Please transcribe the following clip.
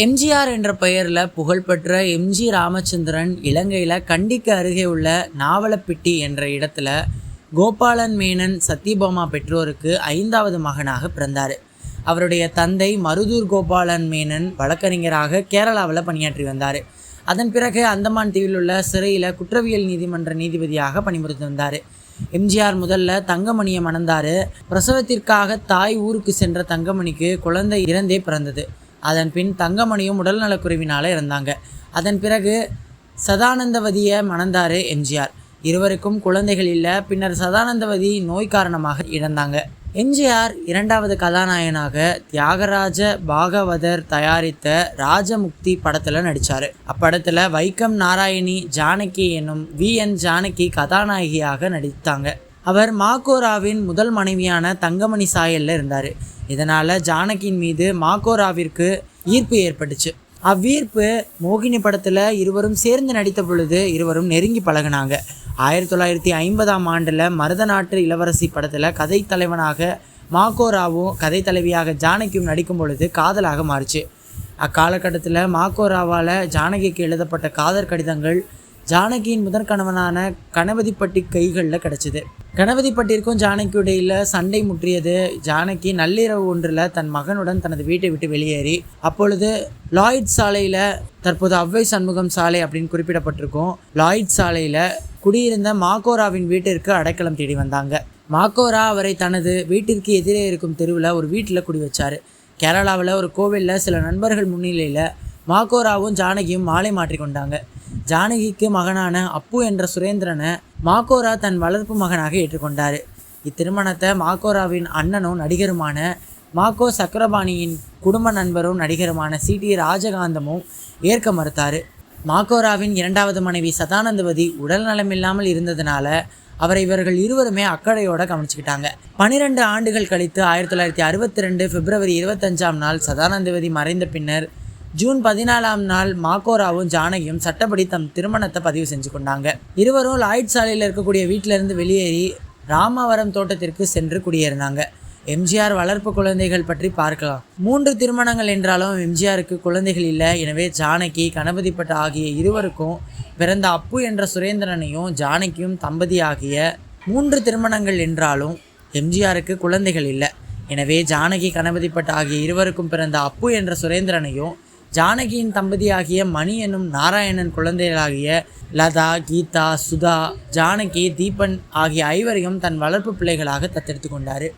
எம்ஜிஆர் என்ற பெயரில் புகழ்பெற்ற எம்ஜி ராமச்சந்திரன் இலங்கையில் கண்டிக்கு அருகே உள்ள நாவலப்பிட்டி என்ற இடத்துல கோபாலன் மேனன் சத்யபாமா பெற்றோருக்கு 5வது மகனாக பிறந்தார். அவருடைய தந்தை மருதூர் கோபாலன் மேனன் வழக்கறிஞராக கேரளாவில் பணியாற்றி வந்தார். அதன் பிறகு அந்தமான் தீவில் உள்ள சிறையில் குற்றவியல் நீதிமன்ற நீதிபதியாக பணிபுரிந்து வந்தார். எம்ஜிஆர் முதல்ல தங்கமணியை மணந்தார். பிரசவத்திற்காக தாய் ஊருக்கு சென்ற தங்கமணிக்கு குழந்தை இறந்தே பிறந்தது. அதன் பின் தங்கமணியும் உடல்நலக்குறைவினால் இறந்தாங்க. அதன் பிறகு சதானந்தவதியை மணந்தார் எம்ஜிஆர். இருவருக்கும் குழந்தைகள் இல்லை. பின்னர் சதானந்தவதி நோய் காரணமாக இறந்தாங்க. எம்ஜிஆர் 2வது கதாநாயகனாக தியாகராஜ பாகவதர் தயாரித்த ராஜமுக்தி படத்தில் நடித்தார். அப்படத்தில் வைக்கம் நாராயணி ஜானகி என்னும் VN ஜானகி கதாநாயகியாக நடித்தாங்க. அவர் மாக்கோராவின் முதல் மனைவியான தங்கமணி சாயலில் இருந்தார். இதனால் ஜானகியின் மீது மாக்கோராவிற்கு ஈர்ப்பு ஏற்பட்டுச்சு. அவ்வீர்ப்பு மோகினி படத்தில் இருவரும் சேர்ந்து நடித்த பொழுது இருவரும் நெருங்கி பழகினாங்க. 1950ஆம் ஆண்டில் மருதநாட்டு இளவரசி படத்தில் கதை தலைவனாக மாக்கோராவும் கதை தலைவியாக ஜானகியும் நடிக்கும் பொழுது காதலாக மாறுச்சு. அக்காலகட்டத்தில் மாக்கோராவால் ஜானகிக்கு எழுதப்பட்ட காதல் கடிதங்கள் ஜானகியின் முதற் கணவனான கணபதிப்பட்டி கைகளில் கிடச்சிது. கணபதிப்பட்டிற்கும் ஜானகியுடையில் சண்டை முற்றியது. ஜானகி நள்ளிரவு ஒன்றில் தன் மகனுடன் தனது வீட்டை விட்டு வெளியேறி, அப்பொழுது லாய்ட் சாலையில், தற்போது அவ்வை சண்முகம் சாலை அப்படின்னு குறிப்பிடப்பட்டிருக்கும், லாய்ட் சாலையில் குடியிருந்த மாக்கோராவின் வீட்டிற்கு அடைக்கலம் தேடி வந்தாங்க. மாக்கோரா அவரை தனது வீட்டிற்கு எதிரே இருக்கும் தெருவில் ஒரு வீட்டில் குடி வச்சார். கேரளாவில் ஒரு கோவிலில் சில நண்பர்கள் முன்னிலையில் மாக்கோராவும் ஜானகியும் மாலை மாற்றி கொண்டாங்க. ஜானகிக்கு மகனான அப்பு என்ற சுரேந்திரனை மாக்கோரா தன் வளர்ப்பு மகனாக ஏற்றுக்கொண்டார். இத்திருமணத்தை மாக்கோராவின் அண்ணனும் நடிகருமான மாக்கோ சக்கரபாணியின் குடும்ப நண்பரும் நடிகருமான CT ராஜகாந்தமும் ஏற்க மறுத்தார். மாக்கோராவின் 2வது மனைவி சதானந்தவதி உடல் நலமில்லாமல் இருந்ததுனால அவரை இவர்கள் இருவருமே அக்கறையோடு கவனிச்சுக்கிட்டாங்க. 12 ஆண்டுகள் கழித்து 1962 பிப்ரவரி 25ஆம் நாள் சதானந்தவதி மறைந்த பின்னர் ஜூன் 14ஆம் நாள் மாக்கோராவும் ஜானகியும் சட்டப்படி தம் திருமணத்தை பதிவு செஞ்சு கொண்டாங்க. இருவரும் லாய்ட் சாலையில் இருக்கக்கூடிய வீட்டிலிருந்து வெளியேறி ராமாவரம் தோட்டத்திற்கு சென்று குடியேறினாங்க. எம்ஜிஆர் வளர்ப்பு குழந்தைகள் பற்றி பார்க்கலாம். 3 திருமணங்கள் என்றாலும் எம்ஜிஆருக்கு குழந்தைகள் இல்லை. எனவே ஜானகி, கணபதிப்பட்டு ஆகிய இருவருக்கும் பிறந்த அப்பு என்ற சுரேந்திரனையும் ஜானகியும் தம்பதி ஆகிய 3 திருமணங்கள் என்றாலும் எம்ஜிஆருக்கு குழந்தைகள் இல்லை. எனவே ஜானகி, கணபதிப்பட்டு ஆகிய இருவருக்கும் பிறந்த அப்பு என்ற சுரேந்திரனையும் ஜானகியின் தம்பதியாகிய மணி என்னும் நாராயணன் குழந்தைகளாகிய லதா, கீதா, சுதா, ஜானகி, தீபன் ஆகிய 5வரையும் தன் வளர்ப்பு பிள்ளைகளாக தத்தெடுத்து கொண்டார்.